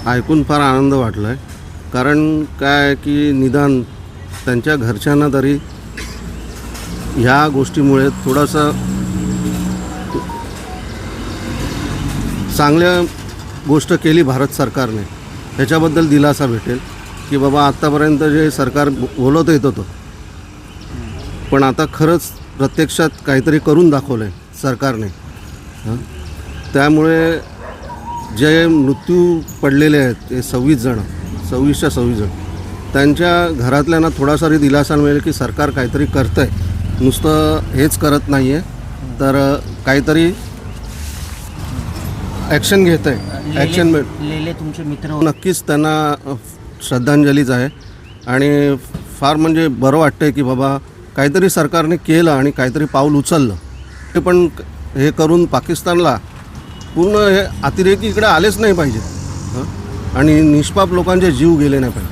ऐकून फार आनंद वाटला आहे. कारण काय की निदान त्यांच्या घरच्यांना तरी ह्या गोष्टीमुळे थोडंसं चांगल्या गोष्ट केली भारत सरकारने, ह्याच्याबद्दल दिलासा भेटेल की बाबा आत्तापर्यंत जे सरकार बोलत येत होतं, पण आता खरंच प्रत्यक्षात काहीतरी करून दाखवलं आहे सरकारने. त्यामुळे जे मृत्यू पडलेले आहेत ते 26 जण, 26च्या 26 जण, त्यांच्या घरातल्यांना थोडासा तरी दिलासा मिळेल की सरकार काहीतरी करतं आहे, नुसतं हेच करत नाही आहे, तर काहीतरी ॲक्शन घेतं आहे. ॲक्शन लेले तुमचे मित्र नक्कीच त्यांना श्रद्धांजलीच आहे. आणि फार म्हणजे बरं वाटतं आहे की बाबा काहीतरी सरकारने केलं आणि काहीतरी पाऊल उचललं. ते पण हे करून पाकिस्तानला पूर्ण हे अतिरेकी इकडे आलेच नाही पाहिजे आणि निष्पाप लोकांचे जीव गेले नाही पाहिजे.